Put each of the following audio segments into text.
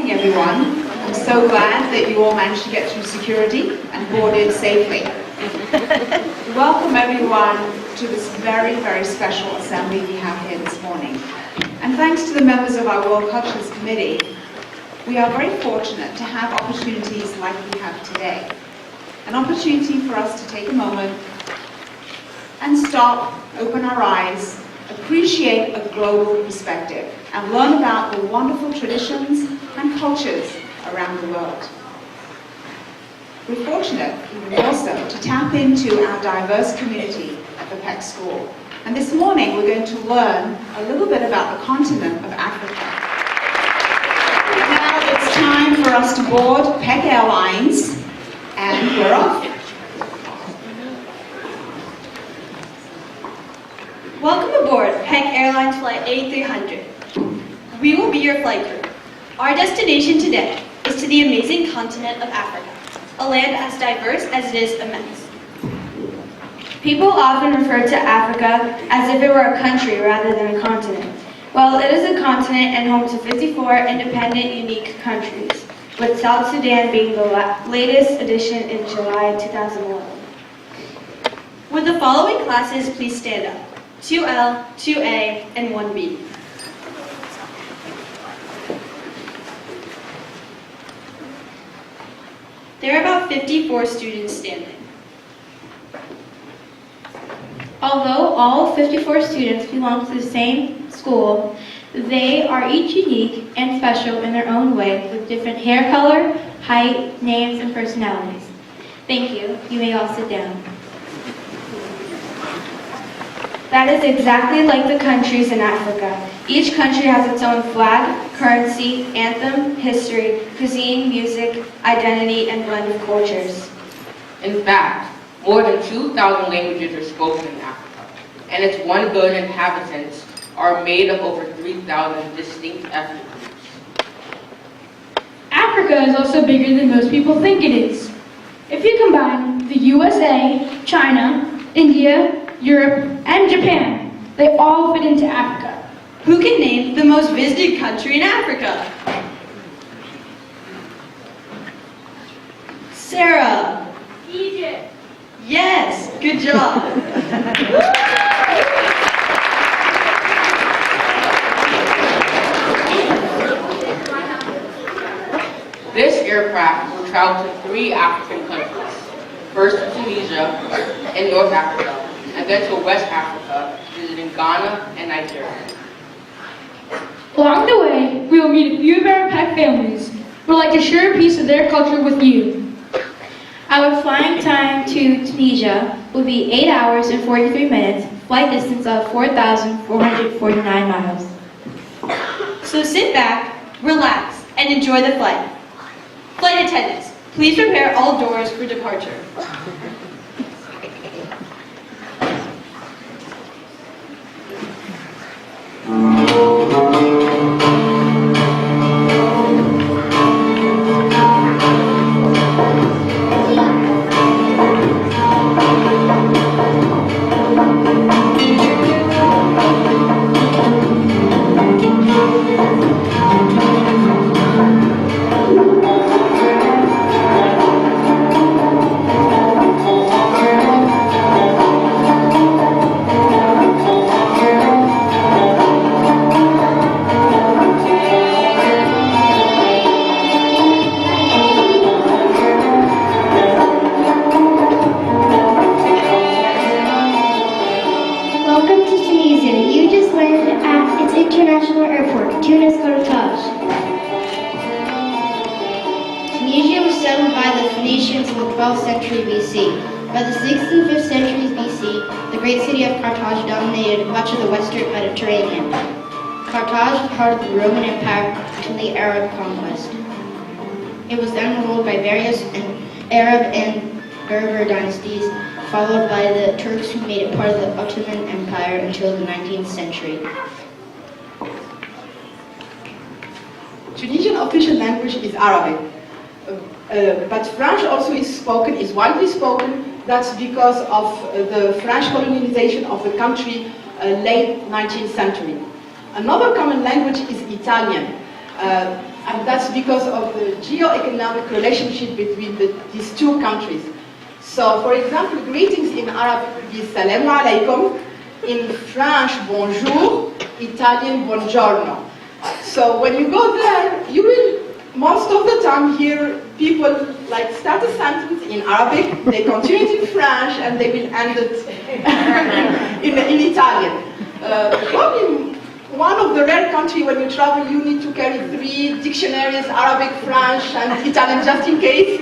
morning, everyone. I'm so glad that you all managed to get through security and board in safely. Welcome, everyone, to this very, very special assembly we have here this morning. And thanks to the members of our World Cultures Committee, we are very fortunate to have opportunities like we have today. An opportunity for us to take a moment and stop, open our eyes, appreciate a global perspective, and learn about the wonderful traditions and cultures around the world. We're fortunate, even more so, to tap into our diverse community at the Peck School. And this morning we're going to learn a little bit about the continent of Africa. Now it's time for us to board Peck Airlines, and we're off. Welcome aboard Peck Airlines Flight 8300. We will be your flight crew. Our destination today is to the amazing continent of Africa, a land as diverse as it is immense. People often refer to Africa as if it were a country rather than a continent. Well, it is a continent and home to 54 independent, unique countries, with South Sudan being the latest addition in July 2011. Would the following classes please stand up? 2L, 2A, and 1B. There are about 54 students standing. Although all 54 students belong to the same school, they are each unique and special in their own way, with different hair color, height, names, and personalities. Thank you. You may all sit down. That is exactly like the countries in Africa. Each country has its own flag, currency, anthem, history, cuisine, music, identity, and blend of cultures. In fact, more than 2,000 languages are spoken in Africa, and its 1 billion inhabitants are made of over 3,000 distinct ethnic groups. Africa is also bigger than most people think it is. If you combine the USA, China, India, Europe, and Japan, they all fit into Africa. Who can name the most visited country in Africa? Sarah. Egypt. Yes, good job. This aircraft will travel to 3 African countries. First to Tunisia in North Africa, and then to West Africa, visiting Ghana and Nigeria. Along the way, we will meet a few of our Peck families who would like to share a piece of their culture with you. Our flying time to Tunisia will be 8 hours and 43 minutes, flight distance of 4,449 miles. So sit back, relax, and enjoy the flight. Flight attendants, please prepare all doors for departure. Tunisia was settled by the Phoenicians in the 12th century BC. By the 6th and 5th centuries BC, the great city of Carthage dominated much of the western Mediterranean. Carthage was part of the Roman Empire until the Arab conquest. It was then ruled by various Arab and Berber dynasties, followed by the Turks, who made it part of the Ottoman Empire until the 19th century. Tunisian official language is Arabic, but French also is widely spoken. That's because of the French colonization of the country late 19th century. Another common language is Italian. And that's because of the geo-economic relationship between these two countries. So, for example, greetings in Arabic would be Salam alaikum, in French, bonjour, Italian, buongiorno. So when you go there, you will most of the time hear people like start a sentence in Arabic, they continue it in French, and they will end it in Italian. Probably one of the rare countries when you travel, you need to carry 3 dictionaries, Arabic, French, and Italian just in case.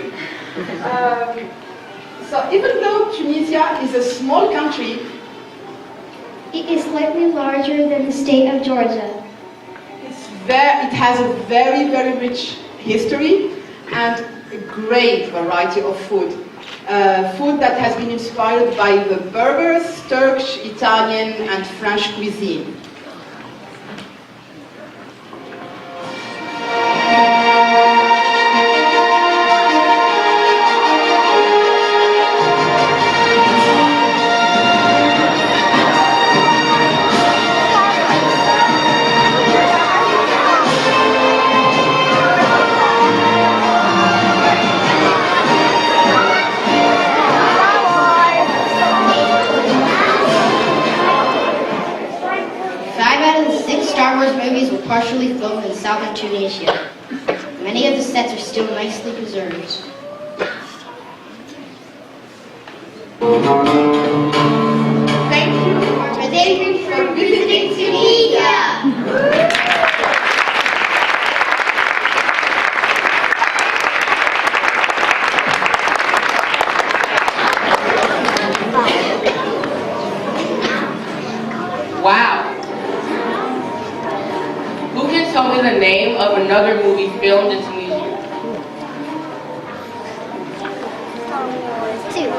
So even though Tunisia is a small country, It is slightly larger than the state of Georgia. it has a very, very rich history and a great variety of food. Food that has been inspired by the Berbers, Turkish, Italian, and French cuisine. Movies were partially filmed in southern Tunisia. Many of the sets are still nicely preserved. Thank you for visiting Tunisia. Wow. Who can tell me the name of another movie filmed in Tunisia? 2.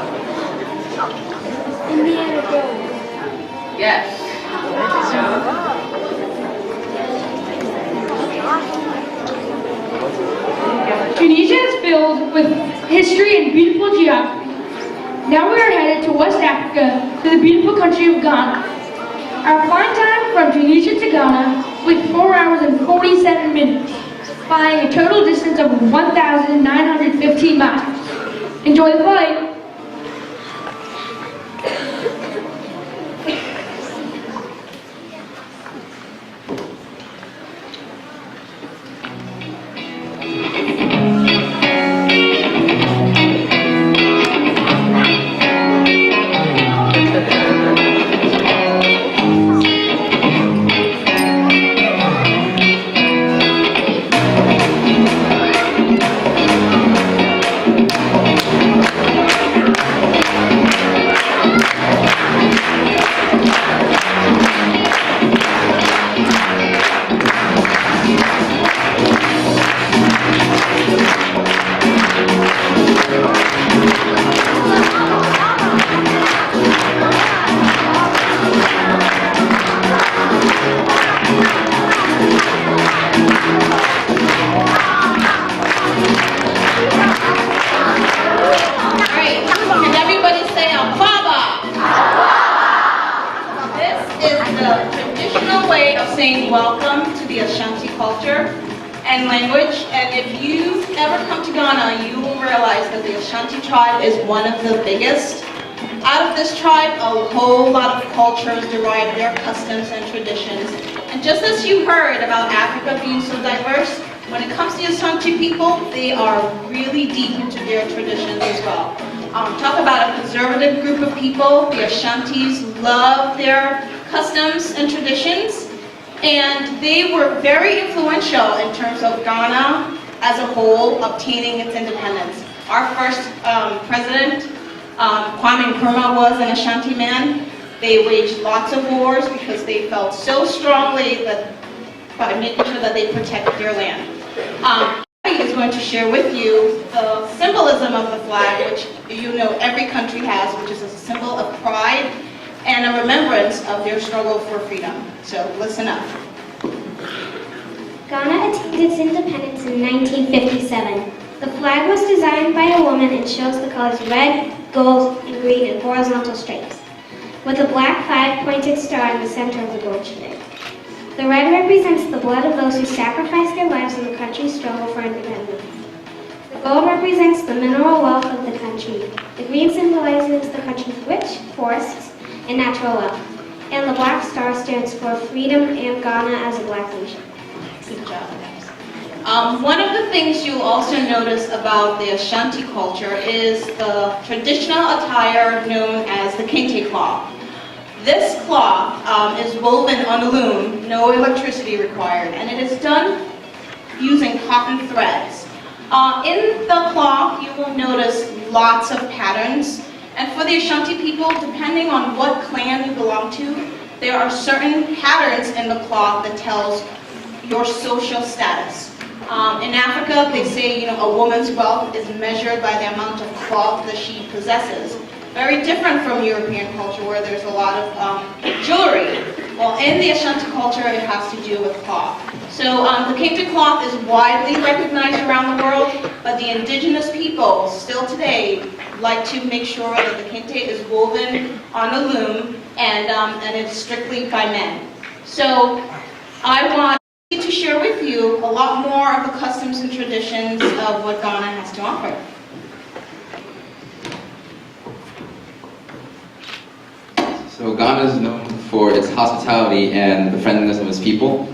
Indiana Jones. Yes. Tunisia is filled with history and beautiful geography. Now we are headed to West Africa, to the beautiful country of Ghana. Our flight time from Tunisia to Ghana with 4 hours and 47 minutes, flying a total distance of 1,915 miles. Enjoy the flight. saying welcome to the Ashanti culture and language. And if you ever come to Ghana, you will realize that the Ashanti tribe is one of the biggest. Out of this tribe, a whole lot of cultures derive their customs and traditions. And just as you heard about Africa being so diverse, when it comes to the Ashanti people, they are really deep into their traditions as well. Talk about a conservative group of people. The Ashantis love their customs and traditions, and they were very influential in terms of Ghana as a whole obtaining its independence. Our first president, Kwame Nkrumah, was an Ashanti man. They waged lots of wars because they felt so strongly that by making sure that they protect their land. Is going to share with you the symbolism of the flag, which you know every country has, which is a symbol of pride and a remembrance of their struggle for freedom. So listen up. Ghana attained its independence in 1957. The flag was designed by a woman and shows the colors red, gold, and green in horizontal stripes, with a black 5-pointed star in the center of the gold stripe. The red represents the blood of those who sacrificed their lives in the country's struggle for independence. The gold represents the mineral wealth of the country. The green symbolizes the country's rich forests and natural wealth. And the black star stands for freedom and Ghana as a black nation. Good job, guys. One of the things you'll also notice about the Ashanti culture is the traditional attire known as the kente cloth. This cloth is woven on loom, no electricity required, and it is done using cotton threads. In the cloth, you will notice lots of patterns. And for the Ashanti people, depending on what clan you belong to, there are certain patterns in the cloth that tells your social status. In Africa, they say, a woman's wealth is measured by the amount of cloth that she possesses. Very different from European culture where there's a lot of jewelry. Well, in the Ashanti culture, it has to do with cloth. So the kente cloth is widely recognized around the world, but the indigenous people still today like to make sure that the kente is woven on a loom and it's strictly by men. So I want to share with you a lot more of the customs and traditions of what Ghana has to offer. So Ghana is known for its hospitality and the friendliness of its people.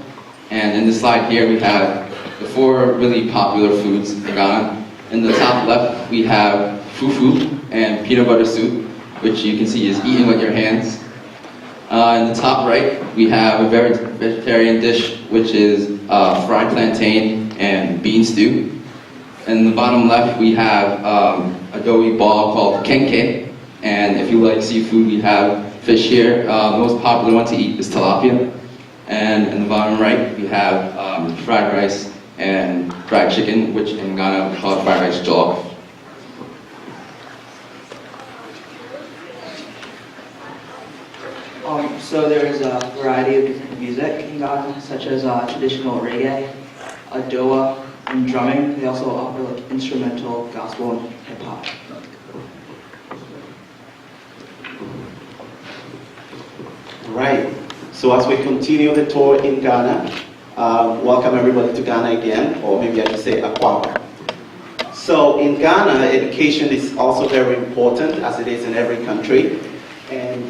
And in this slide here we have the 4 really popular foods in Ghana. In the top left we have fufu and peanut butter soup, which you can see is eaten with your hands. In the top right we have a very vegetarian dish, which is fried plantain and bean stew. In the bottom left we have a doughy ball called kenke. And if you like seafood, we have fish here. The most popular one to eat is tilapia. And in the bottom right, we have fried rice and fried chicken, which in Ghana we call fried rice jollof. So there is a variety of different music in Ghana, such as traditional reggae, adowa, and drumming. They also offer instrumental, gospel, and hip hop. Right. So as we continue the tour in Ghana, welcome everybody to Ghana again, or maybe I should say Akwa. So in Ghana, education is also very important, as it is in every country, and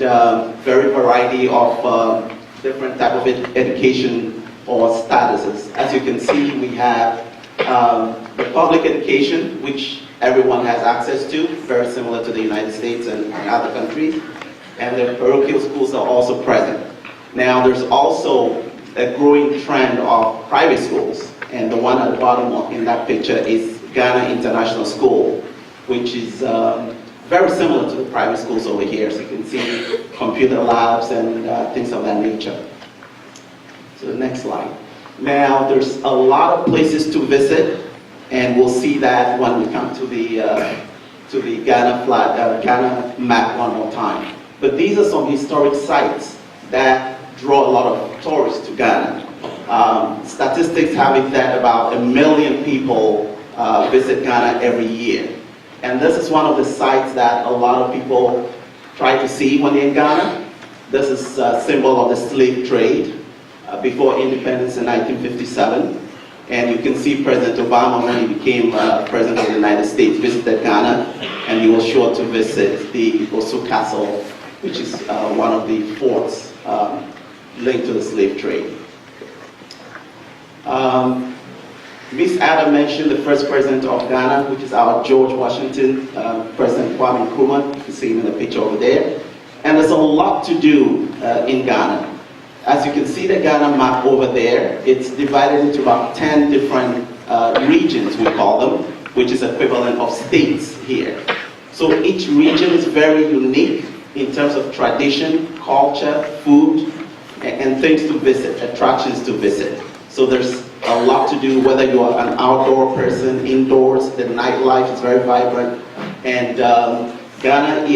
very variety of different type of education or statuses. As you can see, we have the public education, which everyone has access to, very similar to the United States and other countries. And the parochial schools are also present. Now there's also a growing trend of private schools, and the one at the bottom in that picture is Ghana International School, which is very similar to the private schools over here. So you can see computer labs and things of that nature. So the next slide. Now there's a lot of places to visit, and we'll see that when we come to the Ghana map one more time. But these are some historic sites that draw a lot of tourists to Ghana. Statistics have it that about 1 million people visit Ghana every year. And this is one of the sites that a lot of people try to see when they're in Ghana. This is a symbol of the slave trade before independence in 1957. And you can see President Obama, when he became President of the United States, visited Ghana, and he was sure to visit the Osu Castle, which is one of the forts linked to the slave trade. Ms. Ada mentioned the first president of Ghana, which is our George Washington, President Kwame Nkrumah. You can see him in the picture over there. And there's a lot to do in Ghana. As you can see the Ghana map over there, it's divided into about 10 different regions, we call them, which is equivalent of states here. So each region is very unique in terms of tradition, culture, food, and things to visit, attractions to visit. So there's a lot to do, whether you are an outdoor person, indoors. The nightlife is very vibrant. And Ghana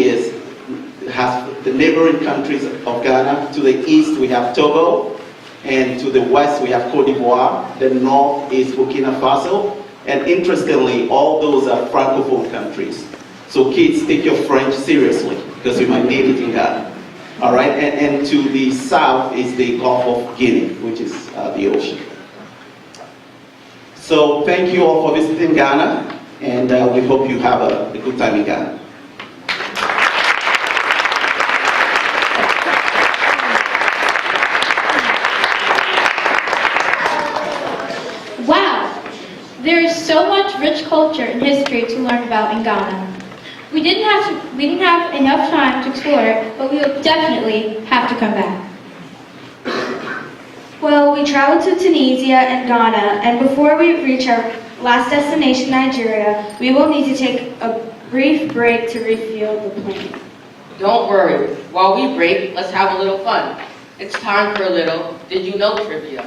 has the neighboring countries of Ghana. To the east we have Togo, and to the west we have Cote d'Ivoire. The north is Burkina Faso. And interestingly, all those are Francophone countries. So kids, take your French seriously, because you might need it in Ghana. All right, and to the south is the Gulf of Guinea, which is the ocean. So thank you all for visiting Ghana, and we hope you have a good time in Ghana. Wow, there is so much rich culture and history to learn about in Ghana. We didn't have enough time to explore it, but we will definitely have to come back. Well, we traveled to Tunisia and Ghana, and before we reach our last destination, Nigeria, we will need to take a brief break to refuel the plane. Don't worry. While we break, let's have a little fun. It's time for a little Did You Know trivia.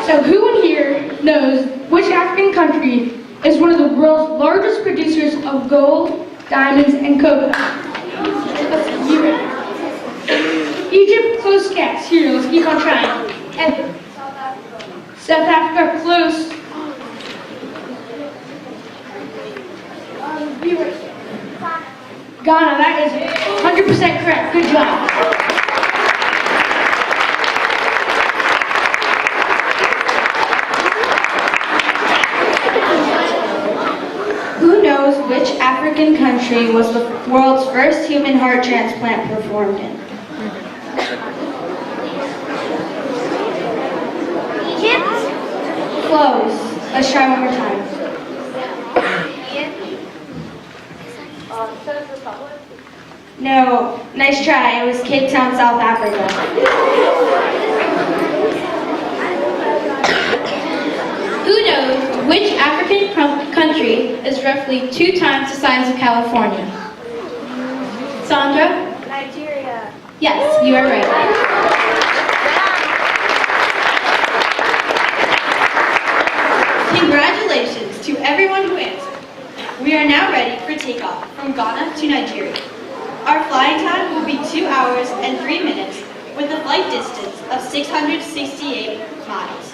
So who in here knows which African country is one of the world's largest producers of gold, diamonds, and cocoa? Egypt, close guess. Here, let's keep on trying. And South Africa, close. Ghana, that is 100% correct. Good job. Who knows which African country was the world's first human heart transplant performed in? Egypt? Close. Let's try one more time. No, nice try. It was Cape Town, South Africa. Who knows which African country is roughly 2 times the size of California? Sandra? Nigeria. Yes, you are right. Congratulations to everyone who answered. We are now ready for takeoff from Ghana to Nigeria. Our flying time will be 2 hours and 3 minutes with a flight distance of 668 miles.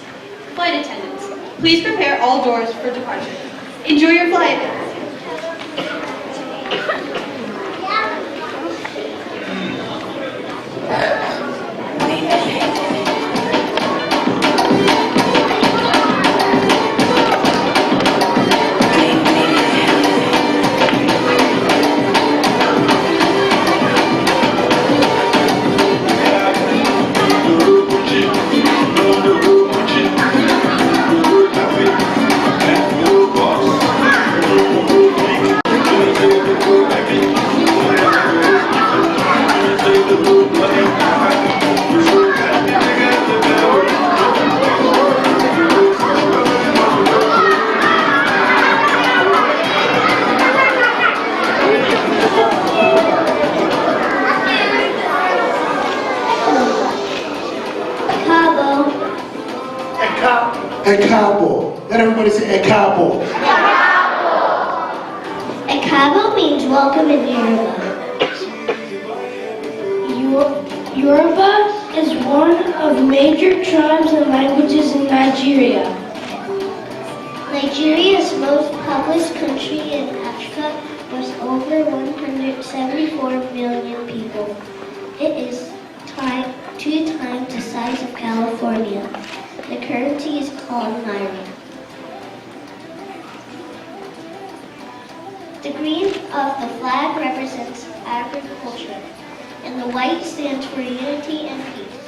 Flight attendants, please prepare all doors for departure. Enjoy your flight. Ekabo. Let everybody say Ekabo. Ekabo means welcome in Yoruba. Yoruba is one of major tribes and languages in Nigeria. Nigeria's most populous country in Africa with over 174 million people. It is 2 times the size of California. The currency is called Naira. The green of the flag represents agriculture, and the white stands for unity and peace.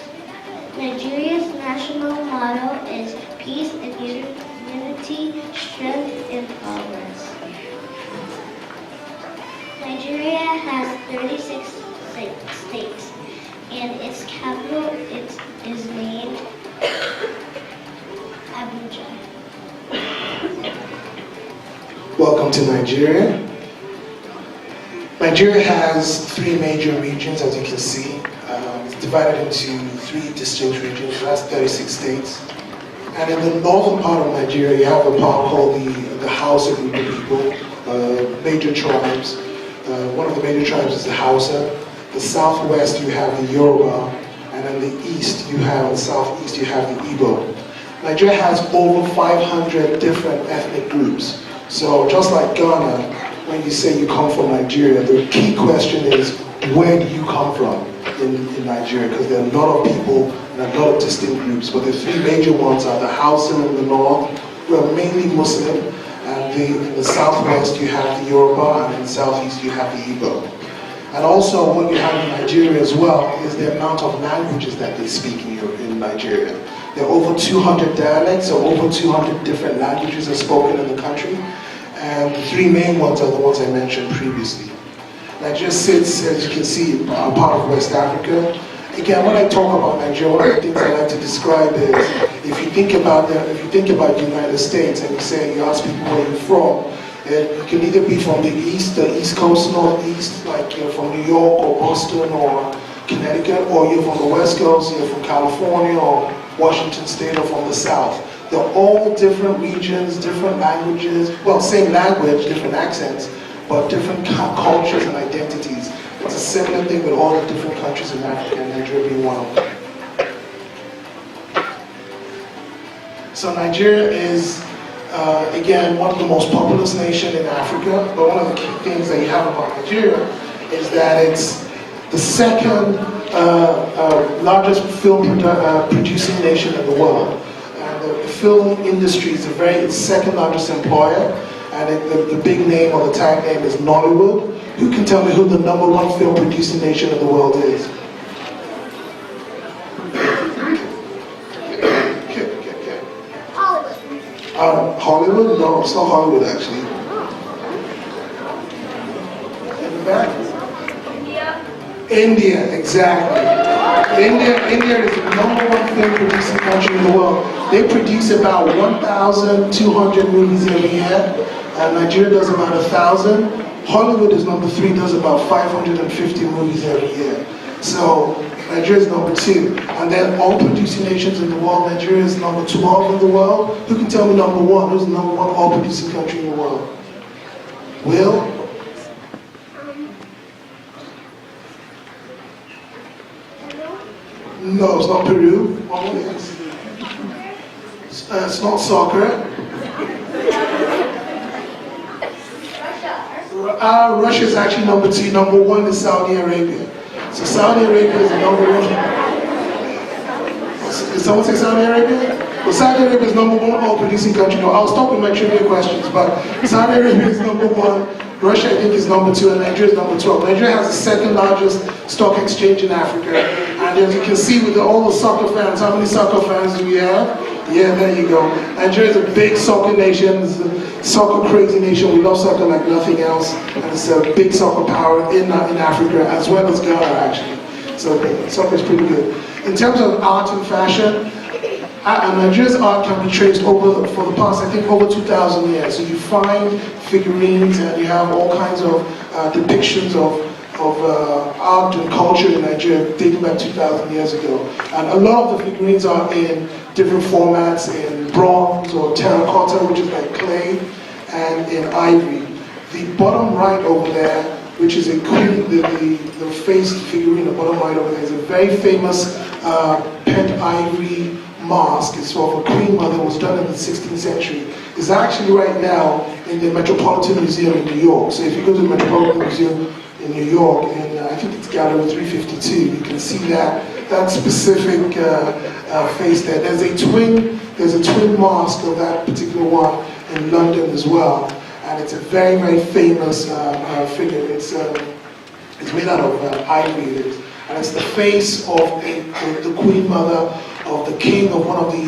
Nigeria's national motto is peace and unity, strength and progress. Nigeria has 36 states, and its capital is named Abuja. Welcome to Nigeria. Nigeria has 3 major regions, as you can see. It's divided into 3 distinct regions. That's 36 states. And in the northern part of Nigeria, you have a part called the Hausa group of people, major tribes. One of the major tribes is the Hausa. The southwest, you have the Yoruba. And in the east, southeast, you have the Igbo. Nigeria has over 500 different ethnic groups. So just like Ghana, when you say you come from Nigeria, the key question is, where do you come from in Nigeria? Because there are a lot of people and a lot of distinct groups, but the three major ones are the Hausa in the north, who are mainly Muslim, and in the southwest you have the Yoruba, and in the southeast you have the Igbo. And also what you have in Nigeria as well is the amount of languages that they speak in Nigeria. There are over 200 dialects, so over 200 different languages are spoken in the country. And the three main ones are the ones I mentioned previously. Nigeria sits, as you can see, a part of West Africa. Again, when I talk about Nigeria, one of the things I like to describe is, if you think about the United States and you ask people where you're from, you can either be from the East Coast, Northeast, like you're from New York or Boston or Connecticut, or you're from the West Coast, you're from California or Washington State, or from the South. They're all different regions, different languages, well, same language, different accents, but different cultures and identities. It's a similar thing with all the different countries in Africa, and Nigeria being one of them. So Nigeria is, again, one of the most populous nations in Africa, but one of the key things that you have about Nigeria is that it's the second largest film producing nation in the world. The film industry is the second largest employer, and the big name or the tag name is Nollywood. Who can tell me who the #1 film producing nation in the world is? Hollywood? No, it's not Hollywood actually. In the back? India, exactly. India is the #1 film producing country in the world. They produce about 1,200 movies every year. Nigeria does about 1,000. Hollywood is #3, does about 550 movies every year. So Nigeria is #2. And then all producing nations in the world, Nigeria is #12 in the world. Who can tell me #1? Who's the #1 all producing country in the world? Will? No, it's not Peru. It's not soccer. Russia is actually #2. #1 is Saudi Arabia. So Saudi Arabia is the #1. Did someone say Saudi Arabia? Well, Saudi Arabia is #1 oil producing country. No, I'll stop with my trivia questions, but Saudi Arabia is #1. Russia, I think, is #2, and Nigeria is #12. Nigeria has the second largest stock exchange in Africa. And as you can see with all the soccer fans, how many soccer fans do we have? Yeah, there you go. Nigeria is a big soccer nation. It's a soccer crazy nation. We love soccer like nothing else. And it's a big soccer power in Africa, as well as Ghana, actually. So soccer is pretty good. In terms of art and fashion, Nigeria's art can be traced for the past, I think, over 2,000 years. So you find figurines and you have all kinds of depictions of art and culture in Nigeria dating back 2,000 years ago. And a lot of the figurines are in different formats, in bronze or terracotta, which is like clay, and in ivory. The bottom right over there, which is a queen, the faced figurine, the bottom right over there, is a very famous pent ivory mask. It's of a queen mother. It was done in the 16th century. It's actually right now in the Metropolitan Museum in New York. So if you go to the Metropolitan Museum in New York, and I think it's Gallery 352, you can see that specific face there. There's a twin mask of that particular one in London as well, and it's a very, very famous figure. It's made out of ivory, and it's the face of the queen mother of the king of one of the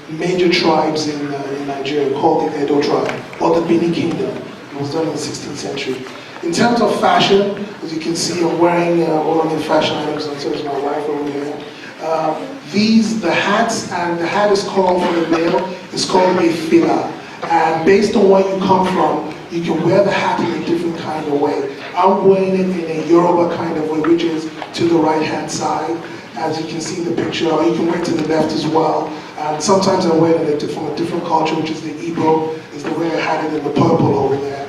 major tribes in Nigeria called the Edo tribe, or the Benin Kingdom. It was done in the 16th century. In terms of fashion, as you can see, I'm wearing one of the fashion items, and so is my wife over here. The hats, and the hat is called, for the male, is called a fila. And based on where you come from, you can wear the hat in a different kind of way. I'm wearing it in a Yoruba kind of way, which is to the right-hand side, as you can see in the picture, or you can wear it to the left as well. And sometimes I wear it from a different culture, which is the Igbo, is the way I had it in the purple over there.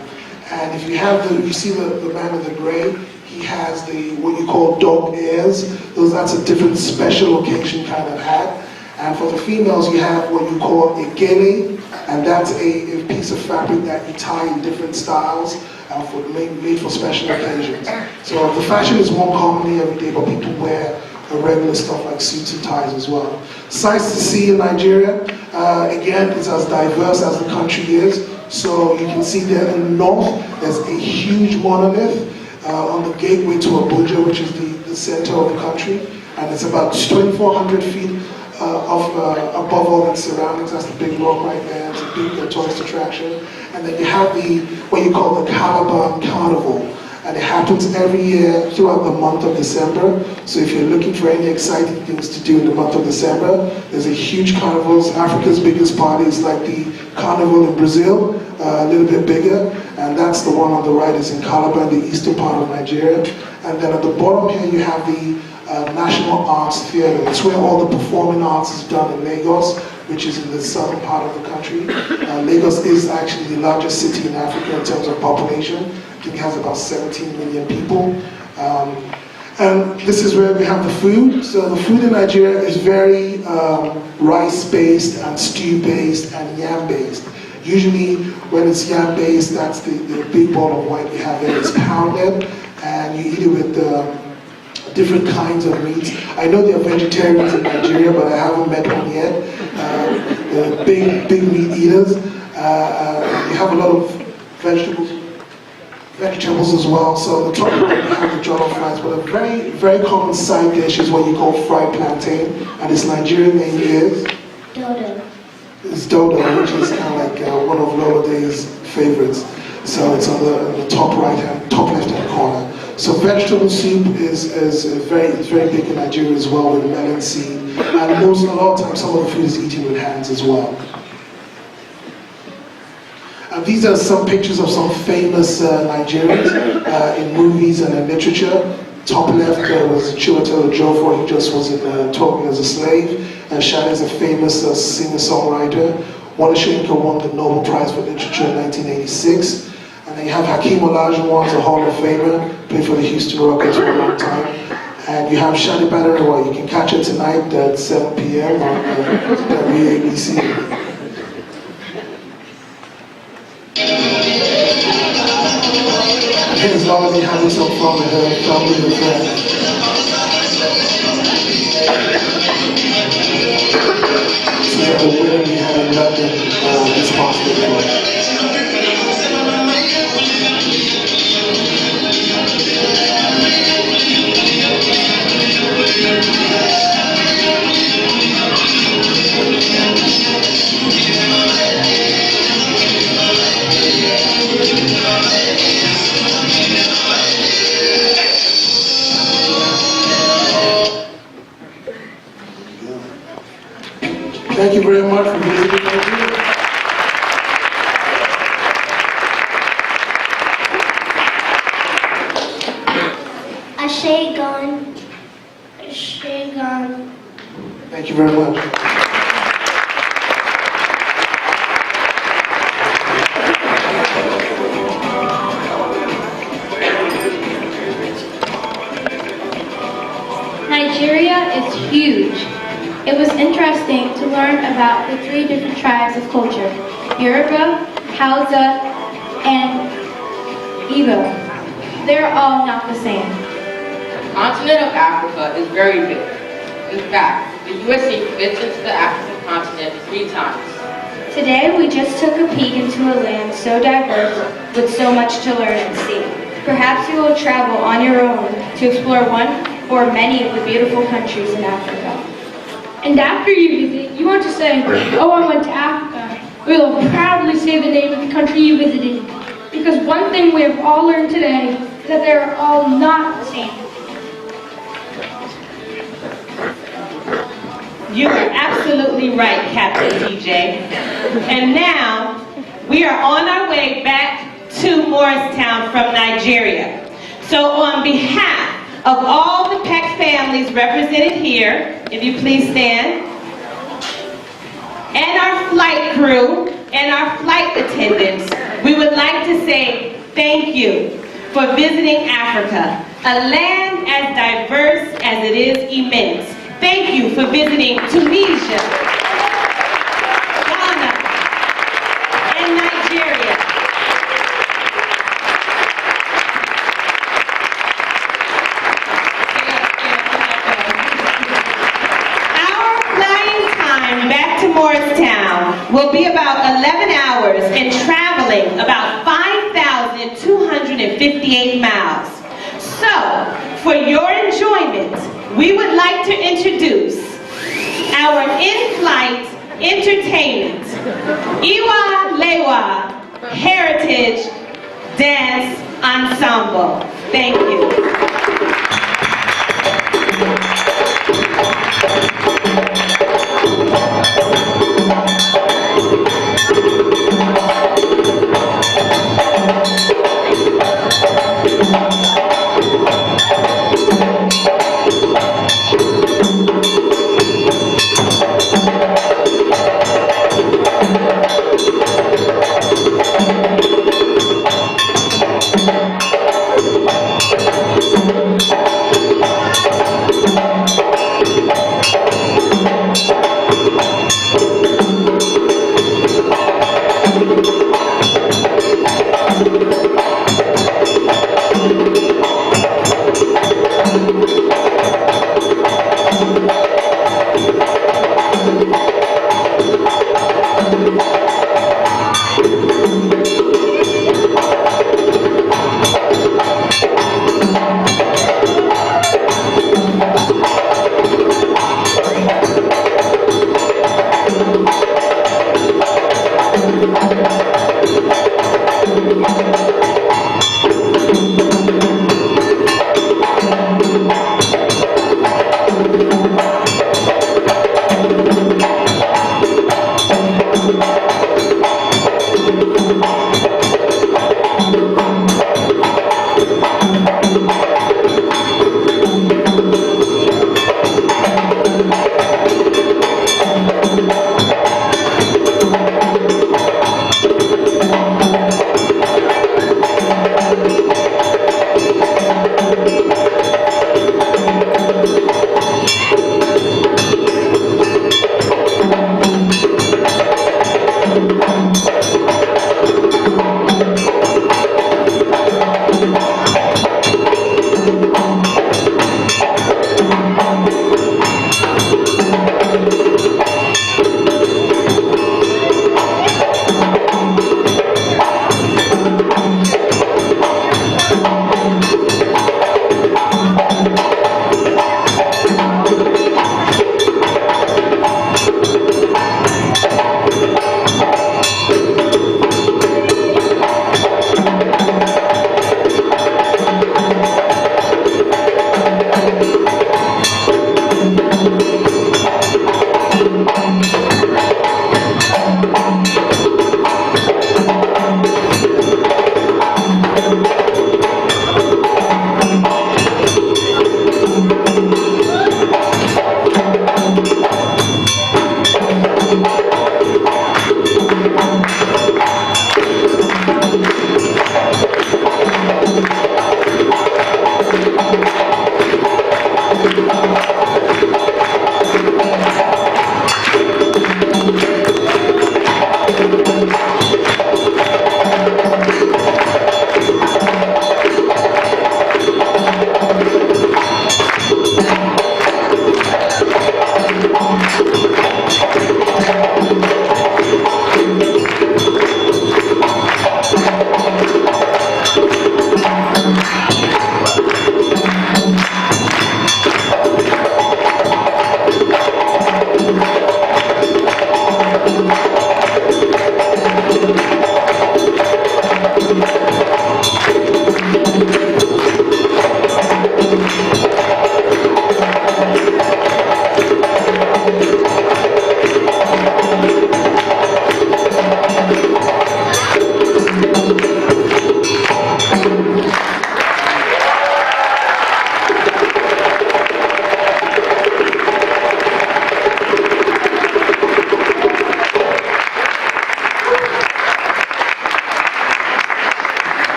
And if you have you see the man in the gray, he has what you call dog ears. That's a different special occasion kind of hat. And for the females, you have what you call a gele, and that's a piece of fabric that you tie in different styles. made for special occasions. So the fashion is worn commonly every day, but people wear regular stuff like suits and ties as well. Sights to see in Nigeria, again, it's as diverse as the country is. So you can see there in the north, there's a huge monolith on the gateway to Abuja, which is the center of the country. And it's about 2,400 feet above all its surroundings. That's the big rock right there. It's a big tourist attraction. And then you have what you call the Calabar Carnival. And it happens every year throughout the month of December. So if you're looking for any exciting things to do in the month of December, there's a huge carnival. Africa's biggest party is like the carnival in Brazil, a little bit bigger. And that's the one on the right, is in Calabar, the eastern part of Nigeria. And then at the bottom here, you have the National Arts Theatre. It's where all the performing arts is done in Lagos, which is in the southern part of the country. Lagos is actually the largest city in Africa in terms of population. I think it has about 17 million people. And this is where we have the food. So the food in Nigeria is very rice-based and stew-based and yam-based. Usually when it's yam-based, that's the big ball of white we have there. It's pounded, and you eat it with different kinds of meats. I know there are vegetarians in Nigeria, but I haven't met one yet. The big meat eaters. You have a lot of vegetables as well. So the top right, you have the jollof rice, but a very, very common side dish is what you call fried plantain, and its Nigerian name is? Dodo. It's dodo, which is kind of like one of Lola Day's favorites. So it's on the top left-hand corner. So vegetable soup is very big in Nigeria as well, with melon seed, and a lot of times some of the food is eaten with hands as well. And these are some pictures of some famous Nigerians in movies and in literature. Top left was Chiwetel Ejiofor. He just was in Talking as a Slave. Shade is a famous singer-songwriter. Wole Soyinka won the Nobel Prize for Literature in 1986. And then you have Hakeem Olajuwon's a Hall of Famer, played for the Houston Rockets for a long time. And you have Shade Badarawa. You can catch it tonight at 7 p.m. on WABC. Here's Lola having some fun with her family and friends. So you have the winner we had in London this past weekend. Thank you very much for visiting Nigeria. Ashegon. Thank you very much. Nigeria is huge. It was interesting to learn about the 3 different tribes of culture: Yoruba, Hausa, and Igbo. They're all not the same. The continent of Africa is very big. In fact, the USA fits into the African continent 3 times. Today we just took a peek into a land so diverse with so much to learn and see. Perhaps you will travel on your own to explore one or many of the beautiful countries in Africa. And after you visit, you want to say, "Oh, I went to Africa." We will proudly say the name of the country you visited. Because one thing we have all learned today is that they are all not the same. You are absolutely right, Captain TJ. And now, we are on our way back to Morristown from Nigeria. So on behalf of all the PEC families represented here, if you please stand, and our flight crew and our flight attendants, we would like to say thank you for visiting Africa, a land as diverse as it is immense. Thank you for visiting Tunisia, Ghana, and Nigeria. will be about 11 hours and traveling about 5,258 miles. So, for your enjoyment, we would like to introduce our in-flight entertainment, Iwa Lewa Heritage Dance Ensemble. Thank you.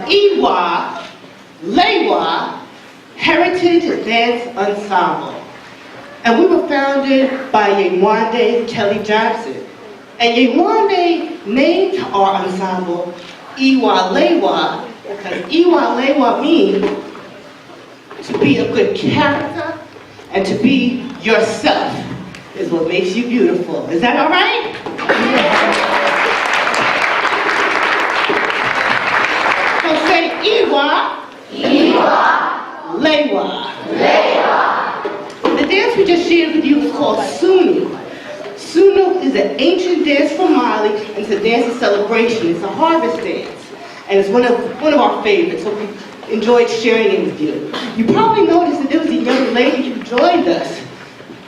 Iwa Lewa Heritage Dance Ensemble. And we were founded by Yewande Kelly Johnson. And Yewande named our ensemble Iwa Lewa Because Iwa Lewa means to be a good character and to be yourself is what makes you beautiful. Is that all right? So say Iwa, Iwa, Lewa, Lewa. The dance we just shared with you is called Sunu. Sunu is an ancient dance from Mali, and it's a dance of celebration. It's a harvest dance, and it's one of our favorites. So we enjoyed sharing it with you. You probably noticed that there was a young lady who joined us.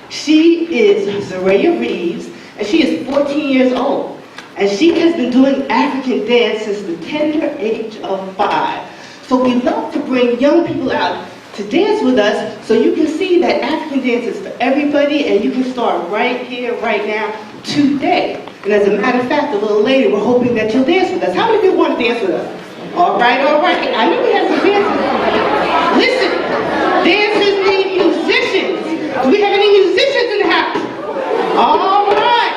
She is Zaraya Reeves, and she is 14 years old. And she has been doing African dance since the tender age of 5. So we love to bring young people out to dance with us so you can see that African dance is for everybody, and you can start right here, right now, today. And as a matter of fact, a little later, we're hoping that you'll dance with us. How many people want to dance with us? All right, all right. I knew we had some dancers. Listen, dancers need musicians. Do we have any musicians in the house? All right.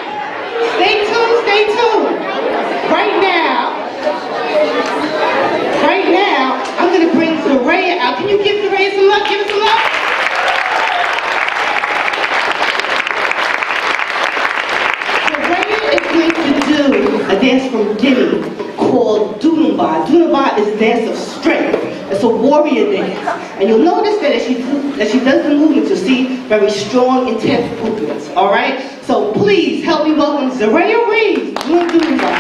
Stay tuned, stay tuned. Right now, I'm going to bring Zaraya out. Can you give Zaraya some love? Give us some love. Zaraya is going to do a dance from Guinea called Dunumba. Dunumba is a dance of strength. It's a warrior dance. And you'll notice that as she does the movements, you'll see very strong, intense movements. All right? So please help me welcome Zaraya Reeves doing Dunumba.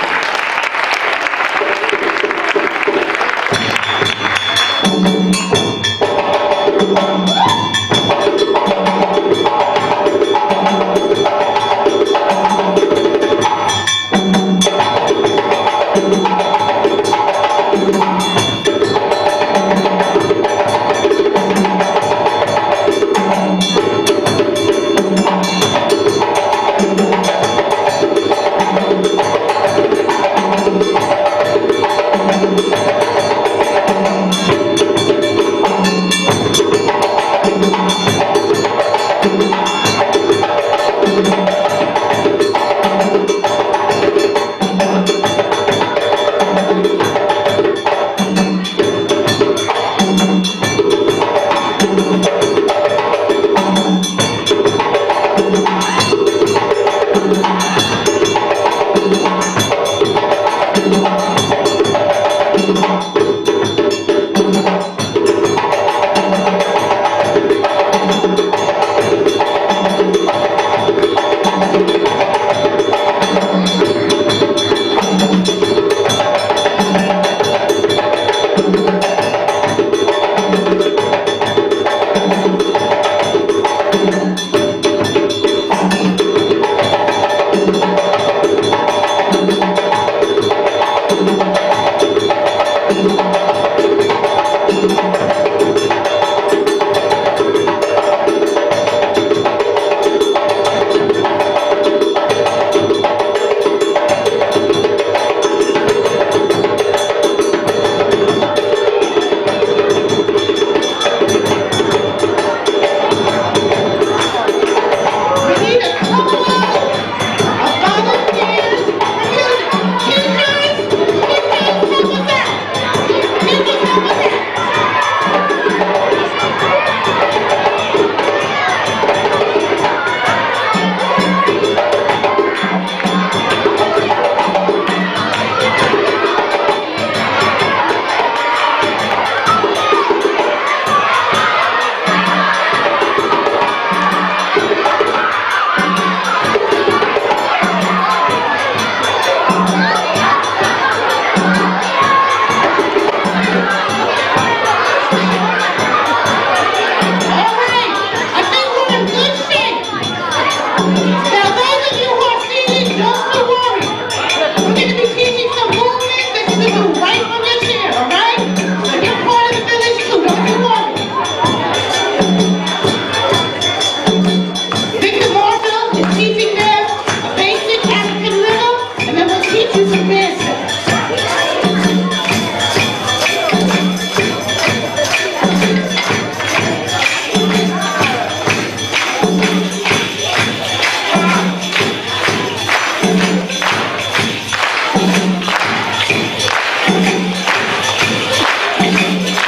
much.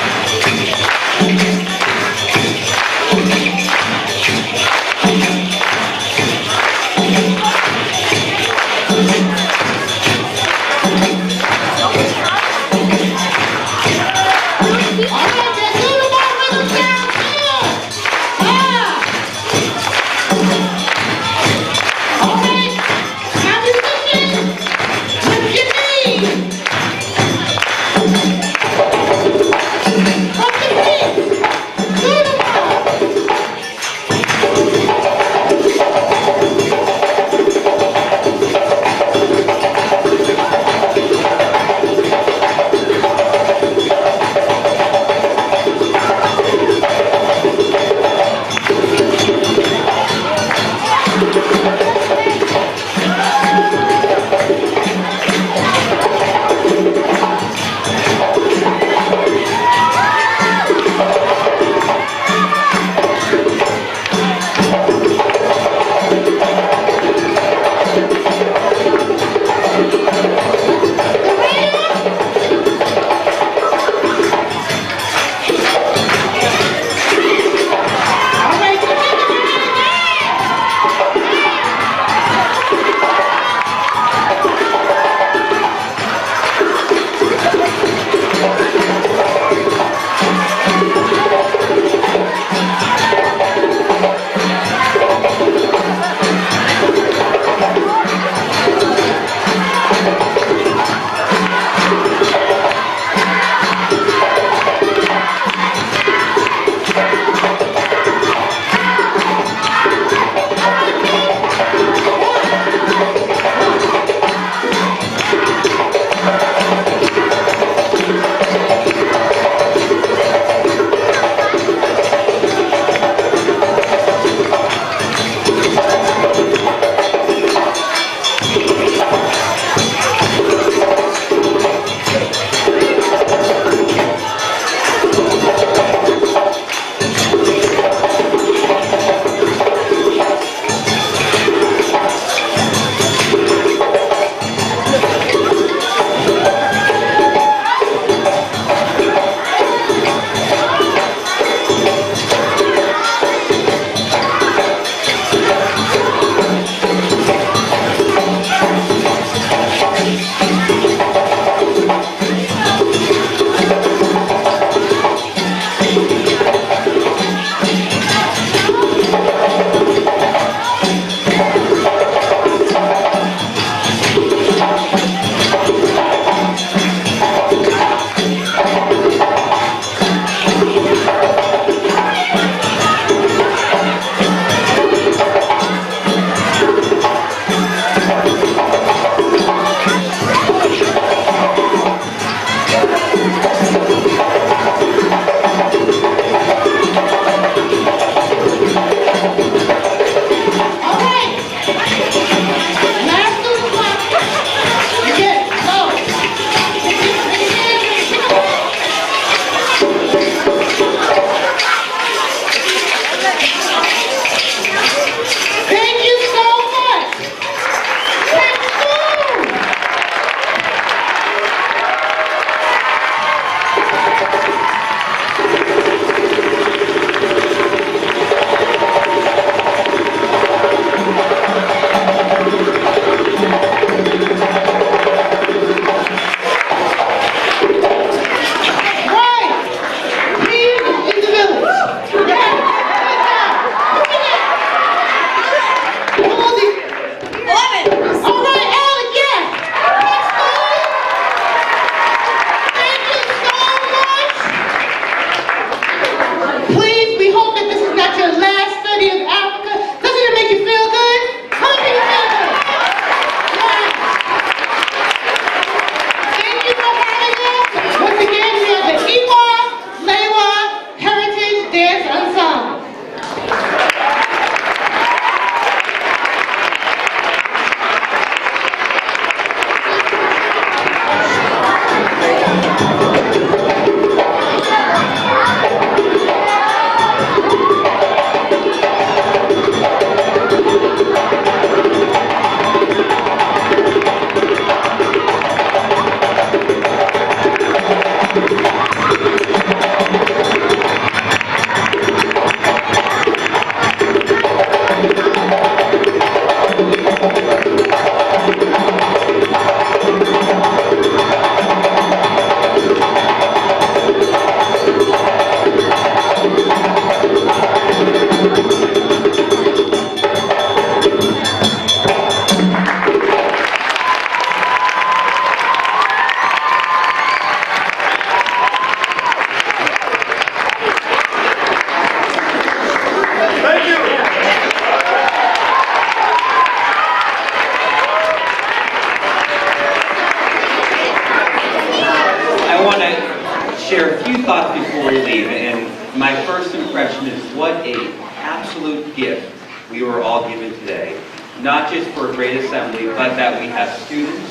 share a few thoughts before we leave. And my first impression is what an absolute gift we were all given today. Not just for a great assembly, but that we have students,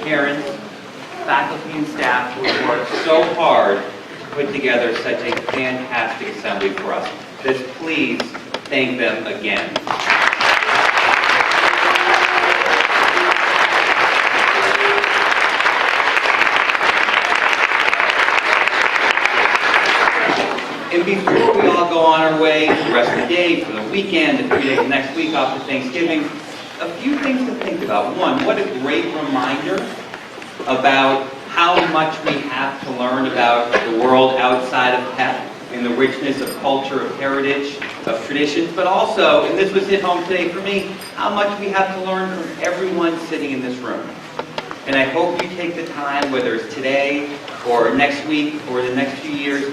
parents, faculty, and staff who have worked so hard to put together such a fantastic assembly for us. Just please thank them again. And before we all go on our way the rest of the day, for the weekend, the 3 days next week off to Thanksgiving, a few things to think about. One, what a great reminder about how much we have to learn about the world outside of PEP and the richness of culture, of heritage, of traditions, but also, and this was hit home today for me, how much we have to learn from everyone sitting in this room. And I hope you take the time, whether it's today or next week or the next few years,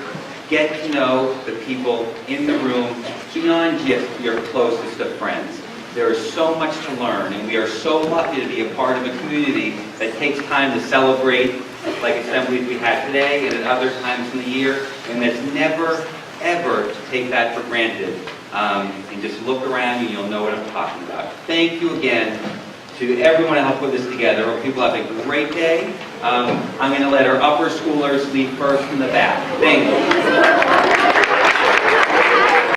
get to know the people in the room beyond just your closest of friends. There is so much to learn, and we are so lucky to be a part of a community that takes time to celebrate like assemblies we had today and at other times in the year, and that's never, ever to take that for granted. And just look around and you'll know what I'm talking about. Thank you again to everyone who helped put this together. Hope people have a great day. I'm going to let our upper schoolers leave first in the back. Thank you.